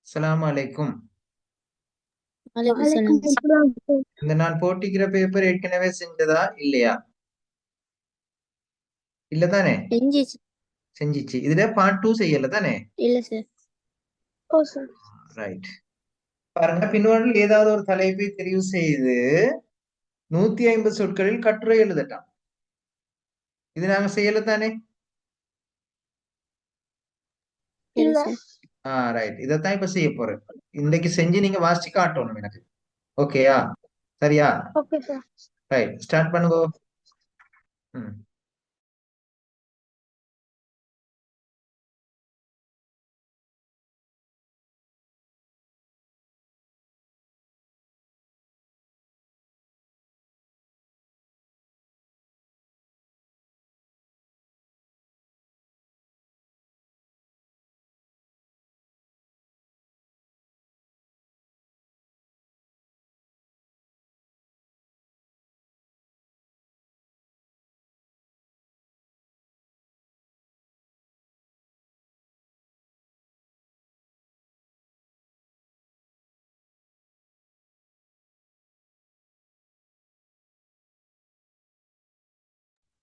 அஸ்ஸலாமு அலைக்கும். வலைக்கும் வலைக்கும் சலாம். அஸ்ஸலாம். இந்த நான் போட்டிக்கிற பேப்பர் ஏற்கனவே செஞ்சதா இல்லையா? இல்ல தானே? செஞ்சிச்சு. செஞ்சிச்சு. இதுல பார்ட் 2 செய்யல தானே? இல்ல சார். ஓ சார். ரைட். பாருங்க, பின்வருள் ஏதாவது ஒரு தலைப்பை தெரிவு செய்து 150 சொற்களில் கட்டுரை எழுதட்டாம். இது நாங்க செய்யல தானே? இல்ல இல்ல. சார். ரைட். இதைத்தான் இப்ப செய்ய போறேன். இன்னைக்கு செஞ்சு நீங்க வாசிச்சு காட்டணும் எனக்கு. ஓகேயா? சரியா? Okay sir. ரைட், ஸ்டார்ட் பண்ணுங்க. ம்.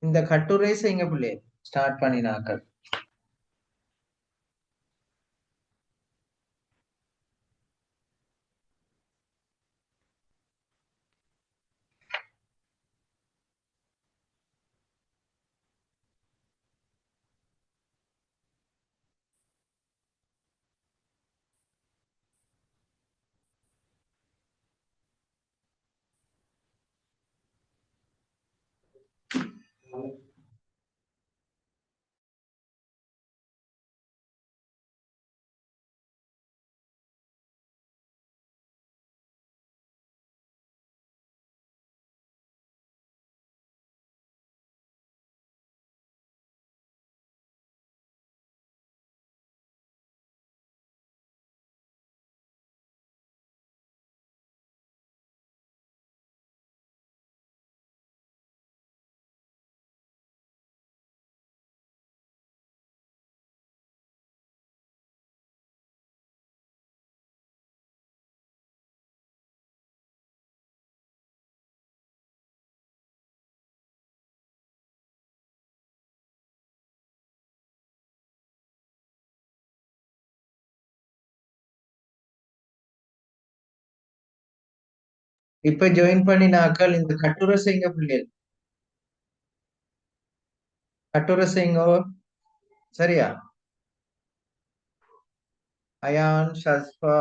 இந்த கட்டுரை செய்யுங்க பிள்ளை. ஸ்டார்ட் பண்ணினாக்கள். இப்ப ஜாயின் பண்ணினாக்கள் இந்த கட்டுரை செய்யுங்க பிள்ளை. கட்டுரை செய்யுங்க. சரியா? அயான், ஷஸ்பா,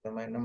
நம்ம என்ன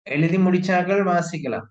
எழுதி முடிச்சாக்கள் வாசிக்கலாம்.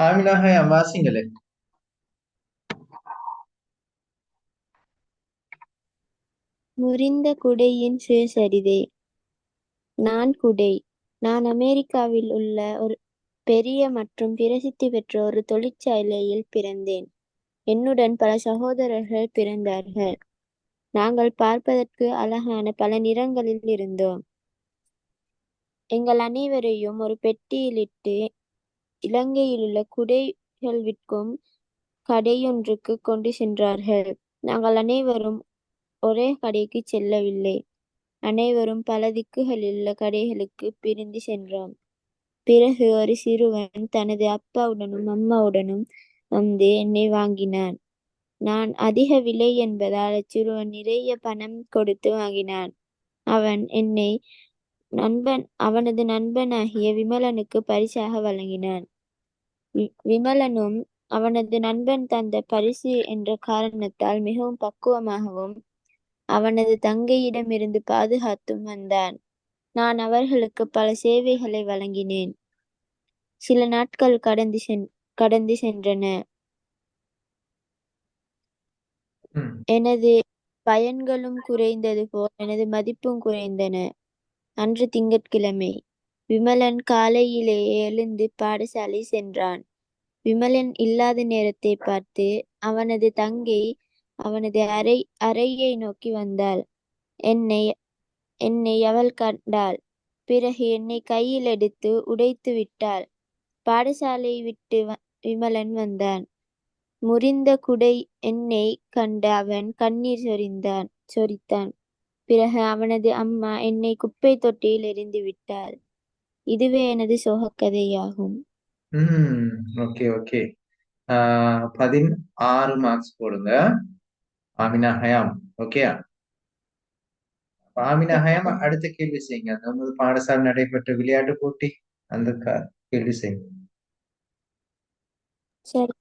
ஆமினாக வாசிங்களே. முறிந்த குடையின் சுயசரிதை. நான் குடை. நான் அமெரிக்காவில் உள்ள ஒரு பெரிய மற்றும் பிரசித்தி பெற்ற ஒரு தொழிற்சாலையில் பிறந்தேன். என்னுடன் பல சகோதரர்கள் பிறந்தார்கள். நாங்கள் பார்ப்பதற்கு அழகான பல நிறங்களில் இருந்தோம். எங்கள் அனைவரையும் ஒரு பெட்டியிலிட்டு இலங்கையிலுள்ள குடைகள் விற்கும் கடையொன்றுக்கு கொண்டு சென்றார்கள். நாங்கள் அனைவரும் ஒரே கடைக்கு செல்லவில்லை. அனைவரும் பல திக்குகளிலுள்ள கடைகளுக்கு பிரிந்து சென்றோம். பிறகு ஒரு சிறுவன் தனது அப்பாவுடனும் அம்மாவுடனும் வந்து என்னை வாங்கினான். நான் அதிக விலை என்பதால் அச்சிறுவன் நிறைய பணம் கொடுத்து வாங்கினான். அவன் என்னை அவனது நண்பனாகிய விமலனுக்கு பரிசாக வழங்கினான். விமலனும் அவனது நண்பன் தந்த பரிசு என்ற காரணத்தால் மிகவும் பக்குவமாகவும் அவனது தங்கையிடமிருந்து பாதுகாத்தும் வந்தான். நான் அவர்களுக்கு பல சேவைகளை வழங்கினேன். சில நாட்கள் கடந்து சென்றன. எனது பயன்களும் குறைந்தது போல் எனது மதிப்பும் குறைந்தன. அன்று திங்கட்கிழமை. விமலன் காலையிலேயே எழுந்து பாடசாலை சென்றான். விமலன் இல்லாத நேரத்தை பார்த்து அவனது தங்கை அவனது அறையை நோக்கி வந்தாள். என்னை அவள் கண்டாள். பிறகு என்னை கையில் எடுத்து உடைத்து விட்டாள். பாடசாலை விட்டு விமலன் வந்தான். முறிந்த குடை என்னை கண்டு அவன் கண்ணீர் சொரித்தான். பிறகு அவனது அம்மா என்னை குப்பை தொட்டியில் எறிந்து விட்டாள். இதுவே எனது சோகக்கதையாகும். Okay okay. 16 மார்க்ஸ் போடுங்க. ஆமினா ஹயாம். ஓகே. ஆமினா ஹயாம், அடுத்த கேள்வி செய்யுங்க. நமது பாடசாலை நடைபெற்ற விளையாட்டு போட்டி அந்த கேள்வி செய்யுங்க. சரி.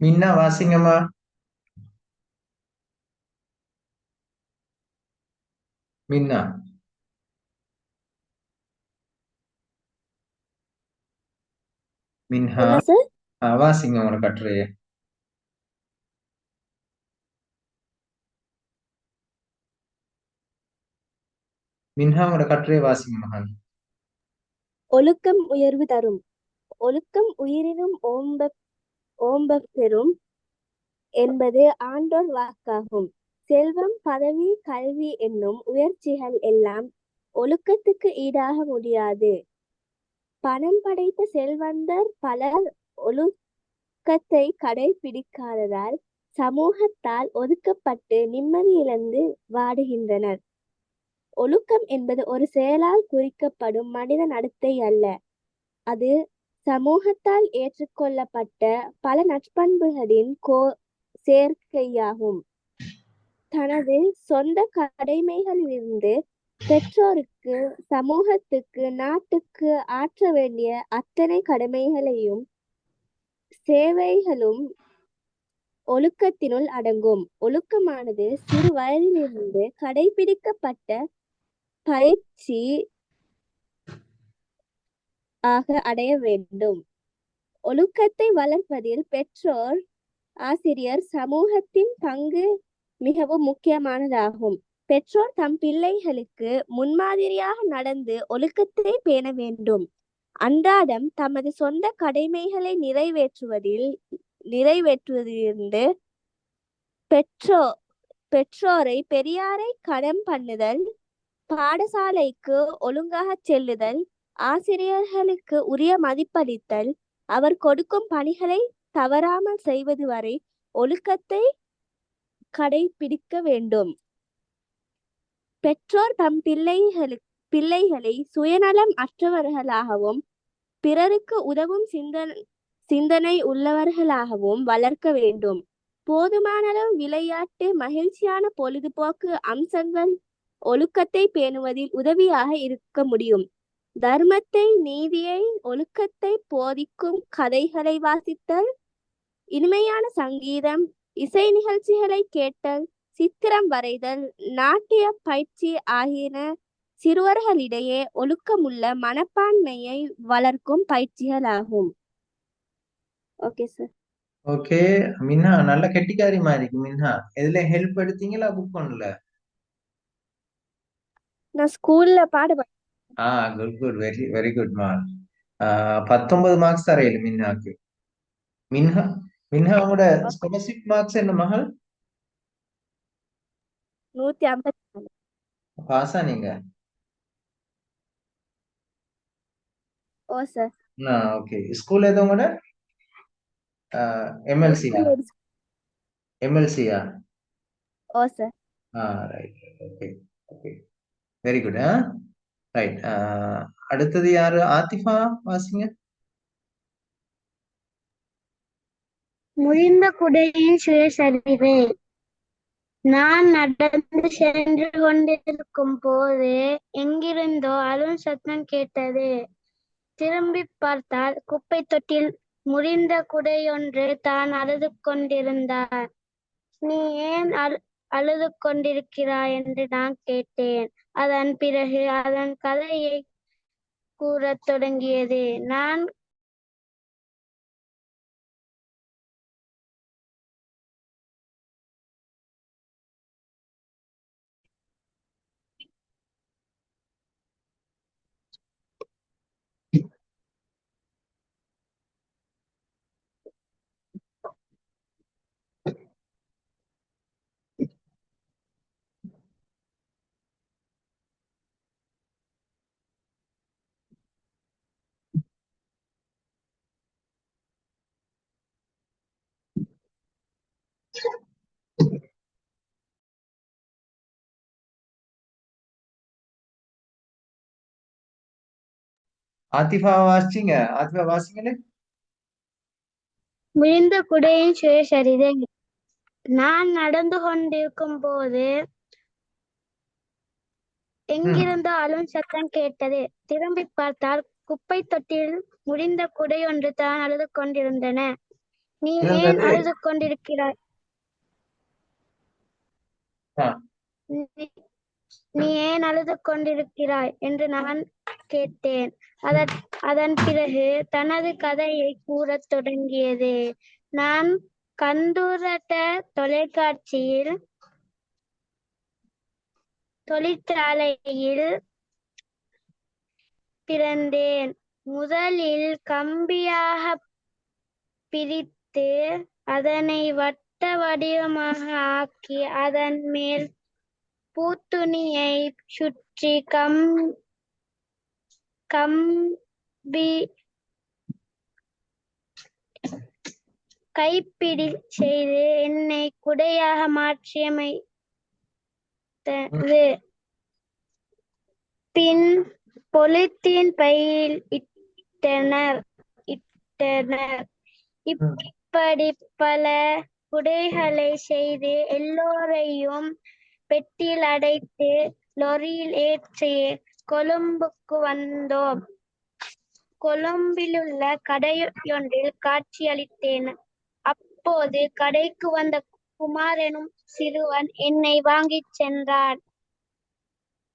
மின்னா வாசிங்கம்மா. மின்னா. மின்ஹா. என்ன சார்? வாசிங்க உங்களோட கட்டுரையை. மின்ஹா உங்களோட கட்டுரையை வாசிங்க மகன். ஒழுக்கம் உயர்வு தரும். ஒழுக்கம் உயிரினும் ஓம்பப் பெறும் என்பது ஆண்டோர் வாக்காகும். செல்வம், பதவி, கல்வி என்னும் உயர்ச்சிகள் எல்லாம் ஒழுக்கத்துக்கு ஈடாக முடியாது. பணம் படைத்த செல்வந்தர் பலர் ஒழுக்கத்தை கடைபிடிக்காததால் சமூகத்தால் ஒதுக்கப்பட்டு நிம்மதி இழந்து வாடுகின்றனர். ஒழுக்கம் என்பது ஒரு செயலால் குறிக்கப்படும் மனித நடத்தை அல்ல. அது சமூகத்தால் ஏற்றுக்கொள்ளப்பட்ட பல நற்பண்புகளின் சேர்க்கையாகும். தனது சொந்த கடமைகளிலிருந்து பெற்றோருக்கு, சமூகத்துக்கு, நாட்டுக்கு ஆற்ற வேண்டிய அத்தனை கடமைகளையும் சேவைகளும் ஒழுக்கத்தினுள் அடங்கும். ஒழுக்கமானது சிறு வயதிலிருந்து கடைபிடிக்கப்பட்ட பயிற்சி ஆக அடைய வேண்டும். ஒழுக்கத்தை வளர்ப்பதில் பெற்றோர், ஆசிரியர், சமூகத்தின் பங்கு மிகவும் முக்கியமானதாகும். பெற்றோர் தம் பிள்ளைகளுக்கு முன்மாதிரியாக நடந்து ஒழுக்கத்தை பேண வேண்டும். அன்றாடம் தமது சொந்த கடமைகளை நிறைவேற்றுவதிலிருந்து பெற்றோரை, பெரியாரை கடன் பண்ணுதல், பாடசாலைக்கு ஒழுங்காக செல்லுதல், ஆசிரியர்களுக்கு உரிய மதிப்பளித்தல், அவர் கொடுக்கும் பணிகளை தவறாமல் செய்வது வரை ஒழுக்கத்தை கடைபிடிக்க வேண்டும். பெற்றோர் தம் பிள்ளைகளை சுயநலம் அற்றவர்களாகவும் பிறருக்கு உதவும் சிந்தனை உள்ளவர்களாகவும் வளர்க்க வேண்டும். போதுமான அளவு விளையாட்டு, மகிழ்ச்சியான பொழுதுபோக்கு அம்சங்கள் ஒழுக்கத்தை பேணுவதில் உதவியாக இருக்க முடியும். தர்மத்தை, நீதியை, ஒழுக்கத்தை போதிக்கும் கதைகளை வாசித்தல், இனிமையான சங்கீதம், இசை நிகழ்ச்சிகளை கேட்டல், சித்திரம் வரைதல், நாட்டிய பயிற்சி ஆகியன சிறுவர்களிடையே ஒழுக்கமுள்ள மனப்பான்மையை வளர்க்கும் பயிற்சிகளாகும். Okay sir. ஓகே மின்ஹா, நல்ல கெட்டிக்காரிமா இருக்கு மின்ஹா. எதுல ஹெல்ப் எடுத்தீங்களா புக் பண்ணல? நான் ஸ்கூல்ல good good, very very good mark. 19 marks தரையில மின்ஹாக்கு. மின்ஹா மின்ஹா உங்களோட ஸ்காலர்ஷிப் மார்க்ஸ் என்ன மகள்? 154. பாஸா நீங்க? ஓ சார். ஓகே. ஸ்கூல் எது உங்களோட? எம்எல்சியா? எம்எல்சியா? Oh sir. Right. Okay okay, very good. Right. அடுத்தது யாரு? ஆத்திஃபா வாசிங்க. முறிந்த குடையின் சுயசரிதை. நான் நடந்து சென்று கொண்டிருக்கும் போது எங்கிருந்தோ அழும் சத்தம் கேட்டது. திரும்பி பார்த்தால் குப்பை தொட்டில் முறிந்த குடையொன்று தான் அழுது கொண்டிருந்தார். நீ ஏன் அழுது கொண்டிருக்கிறாய் என்று நான் கேட்டேன். அதன் பிறகு அதன் கதையை கூறத் தொடங்கியது. நான் ஆத்திஃபா வாசிச்சீங்க? ஆத்திஃபா வாசிங்களே. முறிந்த குடையின் சுயசரிதை. நான் நடந்து கொண்டிருக்கும் போது எங்கிருந்தோ அழும் சத்தம் கேட்டது. திரும்பி பார்த்தால் குப்பை தொட்டியில் முறிந்த குடை ஒன்று தான் அழுது கொண்டிருந்தன. நீ ஏன் இருந்தது. அழுது கொண்டிருக்கிறாய்? ஆ, நீ நீ ஏன் அழுது கொண்டிருக்கிறாய் என்று நான் கேட்டேன். அதன் பிறகு தனது கதையை கூறத் தொடங்கியது. நான் கந்துரட்ட தொழிற்சாலையில் பிறந்தேன். முதலில் கம்பியாகப் பிரித்து அதனை வட்ட வடிவமாக ஆக்கி அதன் மேல் பூத்துணியைச் சுற்றி கைப்பிடி செய்து எண்ணெய் குடையாக மாற்றியமைத்தது. பின் பொலித்தீன் பையில் இட்டனர். இப்படி பல குடைகளை செய்து எல்லோரையும் பெட்டியில் அடைத்து லொரியில் ஏற்றி கொழும்புக்கு வந்தோம். கொழும்பிலுள்ள கடையொன்றில் காட்சியளித்தேன். அப்போது கடைக்கு வந்த குமார் எனும் சிறுவன் என்னை வாங்கிச் சென்றான்.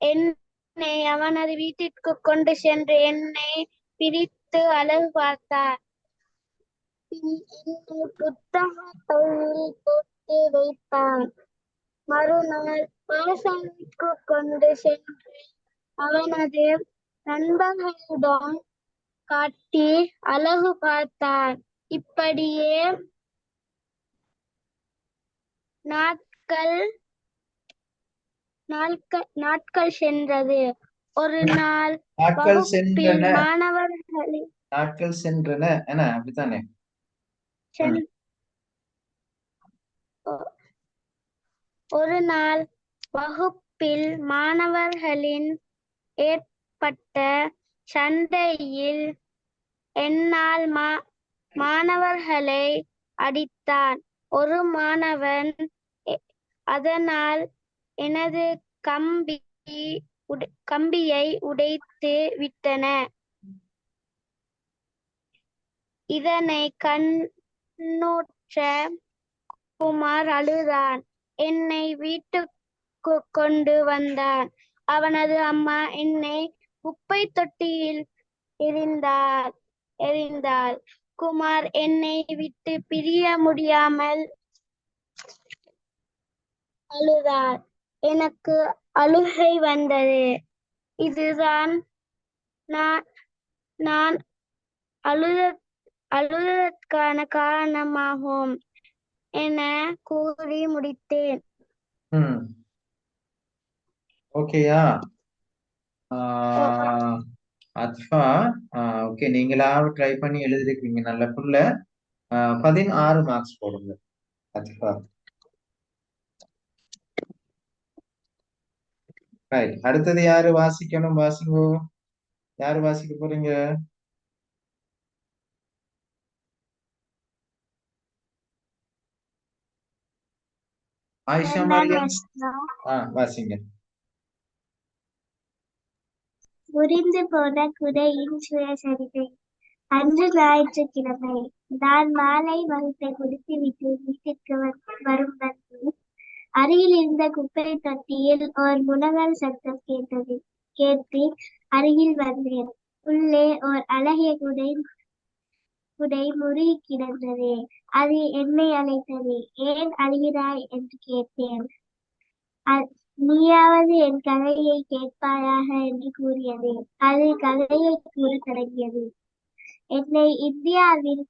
என்னை அவனது வீட்டிற்கு கொண்டு சென்று என்னை பிரித்து அழகு பார்த்தார். பின் என்னை புத்தக பையில் போட்டு வைத்தான். மறுநாள் பாடசாலைக்கு கொண்டு சென்று அவனது நண்பர்களிடம் காட்டி அழகு பார்த்தான். இப்படியே நாட்கள் சென்றது. ஒரு நாள் நாட்கள் வகுப்பில் சென்றன. மாணவர்களின் நாட்கள் சென்றன என்ன அப்படித்தானே? ஒரு நாள் வகுப்பில் மாணவர்களின் ஏற்பட்ட சண்டையில் என்னால் மாணவர்களை அடித்தான். ஒரு மாணவன் அதனால் எனது கம்பியை உடைத்து விட்டன. இதனை கண்ணுற்ற குமார் அழுதான். என்னை வீட்டுக்கு கொண்டு வந்தான். அவனது அம்மா என்னை குப்பை தொட்டியில் எறிந்தாள். குமார் என்னை விட்டு பிரிய முடியாமல் அழுதார். எனக்கு அழுகை வந்தது. இதுதான் நான் அழுததற்கான காரணமாகும் என கூறி முடித்தேன். ஓகேயா அத்ஃபா? ஓகே, நீங்களா ட்ரை பண்ணி எழுதிருக்கீங்க, நல்ல புள்ள. 16 மார்க்ஸ் போடுங்க அத்ஃபா. ரைட், அடுத்தது யாரு வாசிக்கணும்? வாசிங்கோ. யாரு வாசிக்க போறீங்க? ஆயிஷா மரியம். வாசிங்க. முறிந்து போன குடையின் சுயசரிதை. அன்று ஞாயிற்றுக்கிழமை. நான் மாலை வகுப்பை முடித்துவிட்டு வீட்டிற்கு வரும் வழியில் அருகில் இருந்த குப்பை தொட்டியில் ஓர் முனகல் சத்தம் கேட்டு அருகில் வந்தேன். உள்ளே ஓர் அழகிய குடை முறுகி கிடந்தது. அது என்னை அழைத்தது. ஏன் அழுகிறாய் என்று கேட்டேன். நீயாவது என் கதையை கேட்பாயாக என்று கூறியது. அது கதையை கூறத் தொடங்கியது. என்னை இந்தியாவில்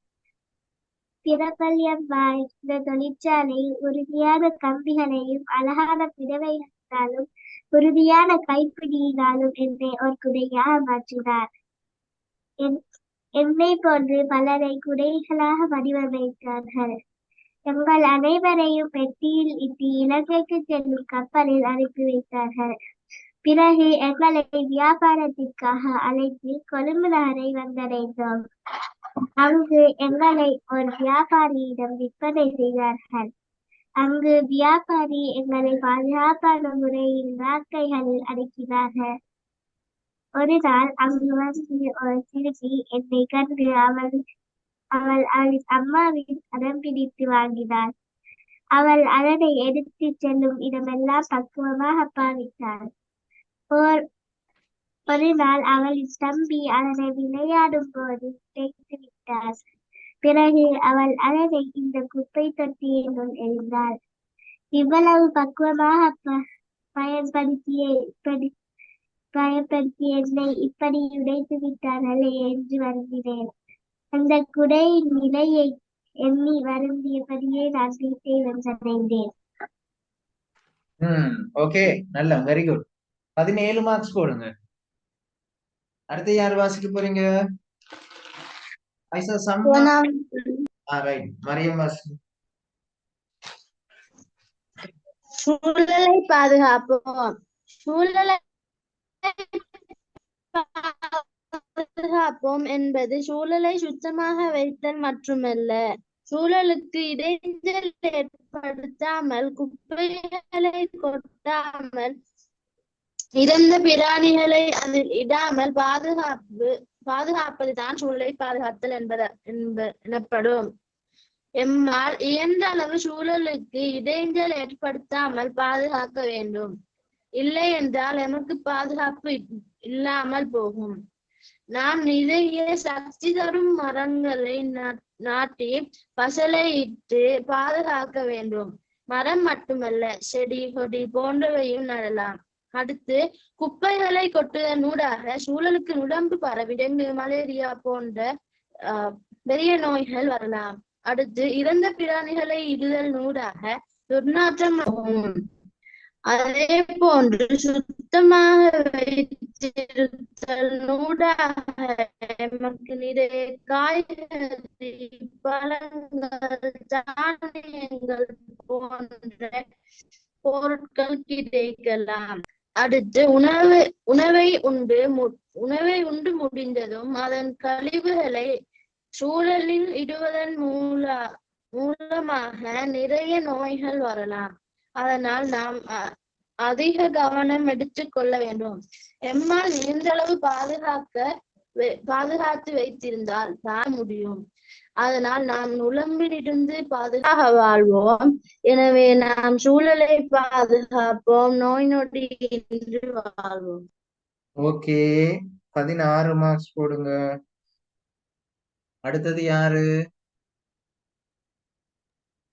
பிரபல்யம் வாய்ந்த தொழிற்சாலையில் உறுதியான கம்பிகளையும் அழகான பிறவைகளினாலும் உறுதியான கைப்பிடியினாலும் என்னை ஒரு குடையாக மாற்றினார். என்னை போன்று பலரை குடைகளாக வடிவமைத்தார்கள். எங்கள் அனைவரையும் பெட்டியில் இட்டு இலங்கைக்கு செல்லும் கப்பலில் அனுப்பி வைத்தார்கள். பிறகு எங்களை வியாபாரத்திற்காக அழைத்து கொழும்பு நகரை வந்தடைந்தோம். அங்கு எங்களை ஒரு வியாபாரியிடம் விற்பனை செய்தார்கள். அங்கு வியாபாரி எங்களை பாதுகாப்பான முறையில் நாற்கைகளில் அடக்கினார்கள். ஒரு நாள் அங்கு வந்து ஒரு சிறுமி என்னை கண்டு அவள் அவள் அவளின் அம்மாவின் அடம் பிடித்து வாங்கினாள். அவள் அதனை எடுத்துச் செல்லும் இடமெல்லாம் பக்குவமாக பாவித்தாள். ஒரு நாள் அவளின் தம்பி அதனை விளையாடும் போது உடைத்து விட்டார். பிறகு அவள் அதனை இந்த குப்பை தொட்டியினுள் எறிந்தாள். இவ்வளவு பக்குவமாக பயன்படுத்திய என்னை இப்படி உடைத்து விட்டார்களே என்று வருந்தினேன். அந்த குடையின் நிலையை எண்ணி வருந்தியபடியே நான் வீட்டை வந்தடைந்தேன். ஓகே, நல்ல, வெரி குட். 17 மார்க்ஸ் போடுங்க. அடுத்து யார் வாசிக்க போறீங்க? ஐசா சம்மா. ரைட், மரியம் வாசி. சூழலை பாதுகாப்போம். சூழலை பாதுகாப்போம் என்பது சூழலை சுத்தமாக வைத்தல் மட்டுமல்ல, சூழலுக்கு இடைஞ்சல் ஏற்படுத்தாமல், குப்பைகளை கொட்டாமல், இறந்த பிராணிகளை அதில் இடாமல் பாதுகாப்பதுதான் சூழலை பாதுகாத்தல் எனப்படும். எம்மால் இயன்ற அளவு சூழலுக்கு இடைஞ்சல் ஏற்படுத்தாமல் பாதுகாக்க வேண்டும். இல்லை என்றால் எமக்கு பாதுகாப்பு இல்லாமல் போகும். நாம் நிறைய சக்தி தரும் மரங்களை நாட்டி பசலை இட்டு பாதுகாக்க வேண்டும். மரம் மட்டுமல்ல, செடி கொடி போன்றவையும் நடலாம். அடுத்து, குப்பைகளை கொட்டுவதனூடாக சூழலுக்கு நுடம்பு பரவி டெங்கு, மலேரியா போன்ற பெரிய நோய்கள் வரலாம். அடுத்து, இறந்த பிராணிகளை இடுதல் நூடாக துர்நாற்றம் ஆகும். அதே போன்று சுத்தமாக வைத்திருத்தல் நூடாக நமக்கு நிறைய காய்கறி, பழங்கள், தானியங்கள் போன்ற பொருட்கள் கிடைக்கலாம். அடுத்து, உணவை உண்டு முடிந்ததும் அதன் கழிவுகளை சூழலில் இடுவதன் மூலமாக நிறைய நோய்கள் வரலாம். அதனால் நாம் அதிக கவனம் எடுத்துக் கொள்ள வேண்டும். எம்மால் இயன்றளவு பாதுகாத்து வைத்திருந்தால் தான் முடியும். அதனால் நாம் நுளம்பிலிருந்து பாதுகாக வாழ்வோம். எனவே நாம் சூழலை பாதுகாப்போம், நோய் நொடி இன்றி வாழ்வோம். ஓகே, 16 மார்க்ஸ் போடுங்க. அடுத்தது யாரு?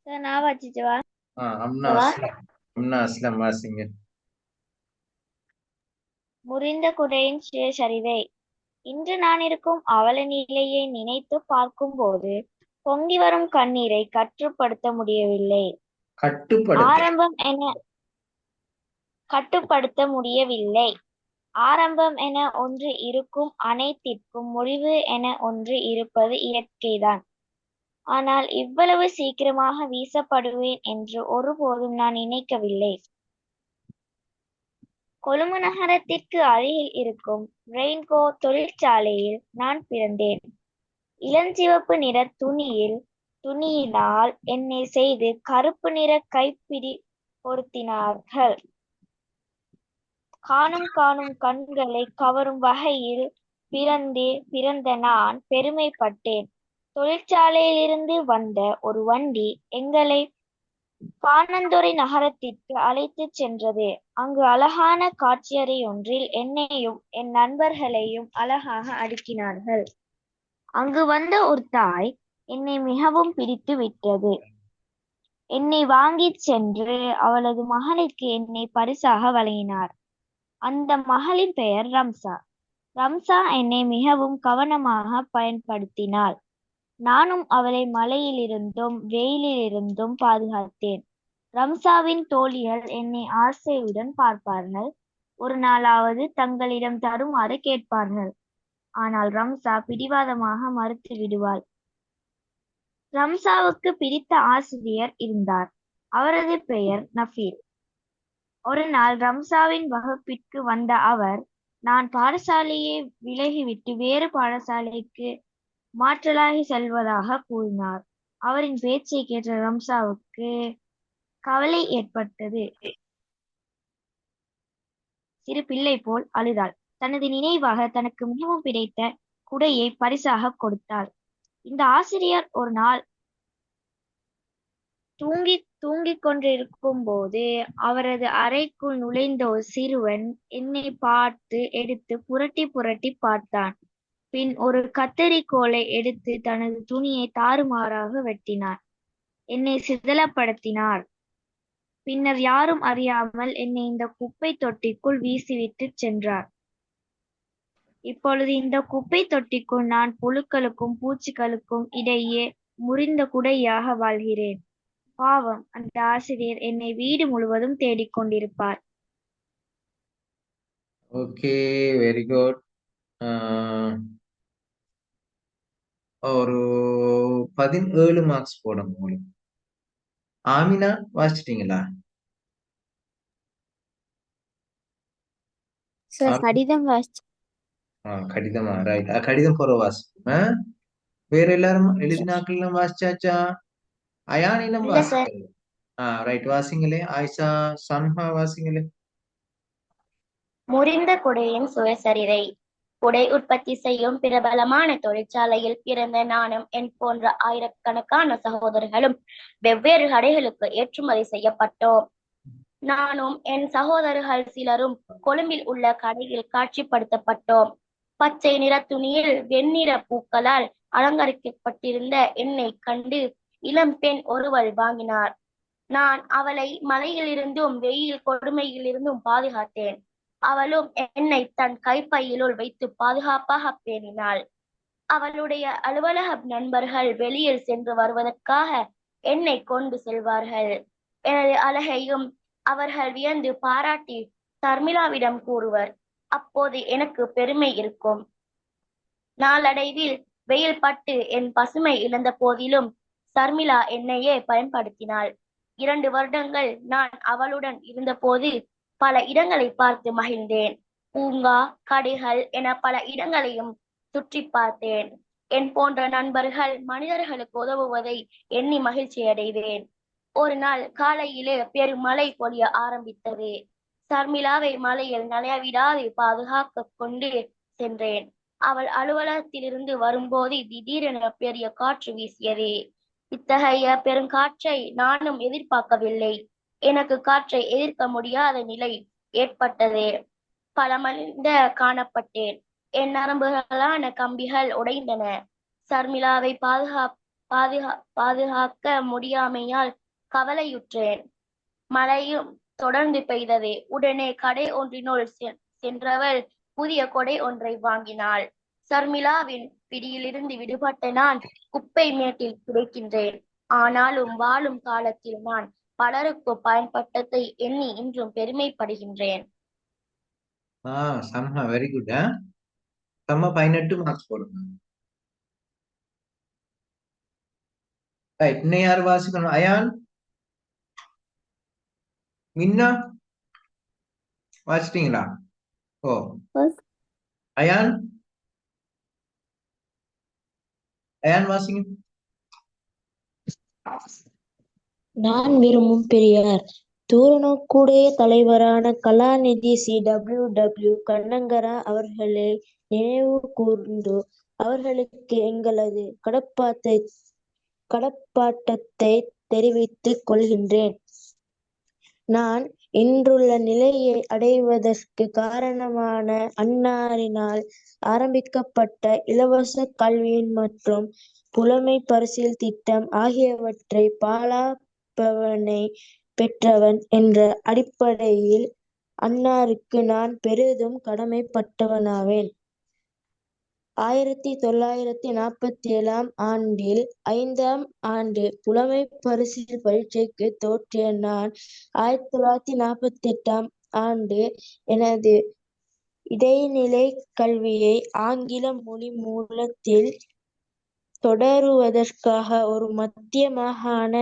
நான் வச்சுச்சுவா. அம்னா அஸ்லம் வாசிங்க. முறிந்த குடையின் சுயசரிதை. இன்று நான் இருக்கும் அவல நிலையை நினைத்து பார்க்கும் போது பொங்கி வரும் கண்ணீரை கட்டுப்படுத்த முடியவில்லை. ஆரம்பம் என ஒன்று இருக்கும், அனைத்திற்கும் முடிவு என ஒன்று இருப்பது இயற்கைதான். ஆனால் இவ்வளவு சீக்கிரமாக வீசப்படுவேன் என்று ஒருபோதும் நான் நினைக்கவில்லை. கொழும்பு நகரத்திற்கு அருகில் இருக்கும் ரெயின்கோ தொழிற்சாலையில் நான் பிறந்தேன். இளஞ்சிவப்பு நிற துணியினால் என்னை செய்து கருப்பு நிற கைப்பிடி பொருத்தினார்கள். காணும் கண்களை கவரும் வகையில் பிறந்த நான் பெருமைப்பட்டேன். தொழிற்சாலையிலிருந்து வந்த ஒரு வண்டி எங்களை பாணந்துறை நகரத்திற்கு அழைத்துச் சென்றது. அங்கு அழகான காட்சியறை ஒன்றில் என்னையும் என் நண்பர்களையும் அழகாக அடுக்கினார்கள். அங்கு வந்த ஒரு தாய் என்னை மிகவும் பிடித்து விட்டது. என்னை வாங்கிச் சென்று அவளது மகளுக்கு என்னை பரிசாக வழங்கினார். அந்த மகளின் பெயர் ரம்சா. ரம்சா என்னை மிகவும் கவனமாக பயன்படுத்தினாள். நானும் அவளை மழையிலிருந்தும் வெயிலிலிருந்தும் பாதுகாத்தேன். ரம்சாவின் தோழிகள் என்னை ஆசையுடன் பார்ப்பார்கள். ஒரு நாளாவது தங்களிடம் தருமாறு கேட்பார்கள். ஆனால் ரம்சா பிடிவாதமாக மறுத்து விடுவாள். ரம்சாவுக்கு பிடித்த ஆசிரியர் இருந்தார். அவரது பெயர் நஃபீல். ஒரு நாள் ரம்சாவின் வகுப்பிற்கு வந்த அவர், நான் பாடசாலையை விலகிவிட்டு வேறு பாடசாலைக்கு மாற்றலாகி செல்வதாக கூறினார். அவரின் பேச்சை கேட்ட ரம்சாவுக்கு கவலை ஏற்பட்டது. சிறு பிள்ளை போல் அழுதாள். தனது நினைவாக தனக்கு மிகவும் பிடித்த குடையை பரிசாக கொடுத்தாள். இந்த ஆசிரியர் ஒரு நாள் தூங்கிக் கொண்டிருக்கும் போது அவரது அறைக்குள் நுழைந்த ஒரு சிறுவன் என்னை பார்த்து எடுத்து புரட்டி புரட்டி பார்த்தான். பின் ஒரு கத்தரிக்கோலை எடுத்து தனது துணியை தாறுமாறாக வெட்டினார். என்னை சிதலப்படுத்தினார். பின்னர் யாரும் அறியாமல் என்னை இந்த குப்பை தொட்டிக்குள் வீசிவிட்டு சென்றார். இப்பொழுது இந்த குப்பை தொட்டிக்குள் நான் புழுக்களுக்கும் பூச்சிகளுக்கும் இடையே முறிந்த குடையாக வாழ்கிறேன். பாவம், அந்த ஆசிரியர் என்னை வீடு முழுவதும் தேடிக் கொண்டிருப்பார். Okay, very good. ஒரு 17 மார்க்ஸ் போடும் உங்களுக்கு. ஆமினா வாசிச்சிட்டீங்களா? சார் கடிதம் வாசிச்சு கடிதமா? ரைட். கடிதம் போற வாசிப்போம். வேற எல்லாரும் எழுதினாக்கள் எல்லாம் வாசிச்சாச்சா? அயான் இன்னும் இல்ல சார். வாசிக்கல. ரைட், வாசிங்களே. ஆயிஷா, சன்ஹா வாசிங்களே. முறிந்த குடையின் சுயசரிதை. குடை உற்பத்தி செய்யும் பிரபலமான தொழிற்சாலையில் பிறந்த நானும் என் போன்ற ஆயிரக்கணக்கான சகோதரர்களும் வெவ்வேறு கடைகளுக்கு ஏற்றுமதி செய்யப்பட்டோம். நானும் என் சகோதரர்கள் சிலரும் கொழும்பில் உள்ள கடையில் காட்சிப்படுத்தப்பட்டோம். பச்சை நிற துணியில் வெண்ணிற பூக்களால் அலங்கரிக்கப்பட்டிருந்த என்னை கண்டு இளம் பெண் ஒருவள் வாங்கினார். நான் அவளை மழையிலிருந்தும் வெயில் கொடுமையிலிருந்தும் பாதுகாத்தேன். அவளும் என்னை தன் கைப்பையிலுள் வைத்து பாதுகாப்பாக பேணினாள். அவளுடைய அலுவலக நண்பர்கள் வெளியில் சென்று வருவதற்காக என்னை கொண்டு செல்வார்கள். எனது அழகையும் அவர்கள் வியந்து பாராட்டி சர்மிளாவிடம் கூறுவர். அப்போது எனக்கு பெருமை இருக்கும். நாளடைவில் வெயில் பட்டு என் பசுமை இழந்த போதிலும் சர்மிளா என்னையே பயன்படுத்தினாள். 2 வருடங்கள் நான் அவளுடன் இருந்தபோது பல இடங்களை பார்த்து மகிழ்ந்தேன். பூங்கா, கடைகள் என பல இடங்களையும் சுற்றி பார்த்தேன். என் போன்ற நண்பர்கள் மனிதர்களுக்கு உதவுவதை எண்ணி மகிழ்ச்சி அடைவேன். ஒரு நாள் காலையிலே பெருமழை பொழிய ஆரம்பித்தது. சர்மிளாவை மழையில் நனையவிடாது பாதுகாக்க கொண்டு சென்றேன். அவள் அலுவலகத்திலிருந்து வரும்போது திடீரென பெரிய காற்று வீசியது. இத்தகைய பெருங்காற்றை நானும் எதிர்பார்க்கவில்லை. எனக்கு காற்றை எதிர்க்க முடியாத நிலை ஏற்பட்டது. பலமழிந்த காணப்பட்டேன். என் நரம்புகளான கம்பிகள் உடைந்தன. சர்மிளாவை பாதுகாக்க முடியாமையால் கவலையுற்றேன். மழையும் தொடர்ந்து பெய்தது. உடனே கடை ஒன்றினுள் சென்றவள் புதிய கொடை ஒன்றை வாங்கினாள். சர்மிளாவின் பிடியிலிருந்து விடுபட்ட நான் குப்பை மேட்டில் கிடைக்கின்றேன். ஆனாலும் வாழும் காலத்தில் நான் பலருக்கு பயன்பட்டதை எண்ணி இன்றும் பெருமைப்படுகின்றேன். சம்ஹா, வெரி குட். சம்மா 18 மார்க்ஸ் போடுங்க. ரைட், இன்னும் யார் வாசிக்கணும்? அயான், மின்னா வாசிட்டீங்களா? ஓ, அயான் வாசிங்க. நான் விரும்பும் பெரியார். தூரநோக்குடைய தலைவரான கலாநிதி CWW கண்ணங்கரா அவர்களை நினைவு கூர்ந்து அவர்களுக்கு எங்களது கடப்பாட்டத்தை தெரிவித்துக் கொள்கின்றேன். நான் இன்றுள்ள நிலையை அடைவதற்கு காரணமான அன்னாரினால் ஆரம்பிக்கப்பட்ட இலவச கல்வியின் மற்றும் புலமை பரிசில் திட்டம் ஆகியவற்றை பாலாபவனை பெற்றவன் என்ற அடிப்படையில் அன்னாருக்கு நான் பெரிதும் கடமைப்பட்டவனாவேன். 1947 ஆண்டில் 5ஆம் ஆண்டு புலமை பரிசில் பரீட்சைக்கு தோற்றிய நான் 1948ஆம் ஆண்டு எனது இடைநிலை கல்வியை ஆங்கில மொழி மூலத்தில் தொடருவதற்காக ஒரு மத்திய மாகாண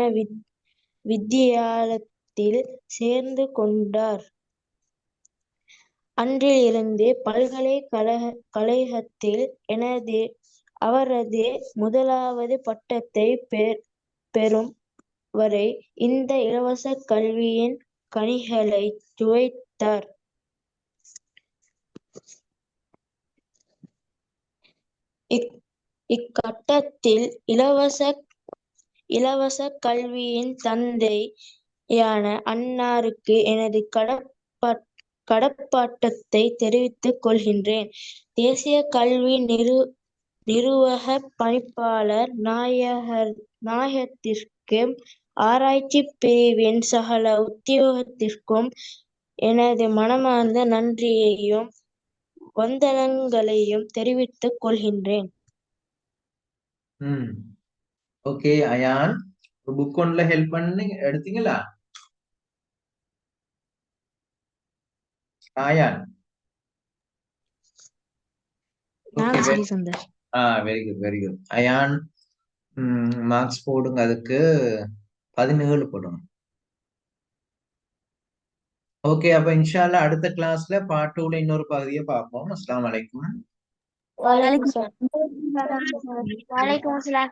வித்தியாலயத்தில் சேர்ந்து கொண்டார். அன்றிலிருந்து பல்கலைக்கழகத்தில் அவரது முதலாவது பட்டத்தை பெறும் வரை இந்த இலவச கல்வியின் கனிகளை சுவைத்தார். இக்கட்டத்தில் இலவச கல்வியின் தந்தையான அன்னாருக்கு எனது கடப்பாட்டத்தை தெரிவித்துக் கொள்கின்றேன். தேசிய கல்வி நிருவக பணிப்பாளர் நாயகத்திற்கும் ஆராய்ச்சி பிரிவின் சகல உத்தியோகத்திற்கும் எனது மனமார்ந்த நன்றியையும் வந்தனங்களையும் தெரிவித்துக் கொள்கின்றேன். ஓகே அயான், புக் ஒன்ல ஹெல்ப் பண்ணி எடுத்தீங்களா Ayaan? Very good very good Ayaan. Marks போடுங்க, அதுக்கு 17 போடணும். ஓகே, அப்ப இன்ஷா அல்லாஹ் அடுத்த கிளாஸ்ல பார்ட் 2ல இன்னொரு பகுதியை பார்ப்போம். அஸ்ஸலாமு அலைக்கும். வலைக்கும் வலைக்கும் அஸ்ஸலாம்.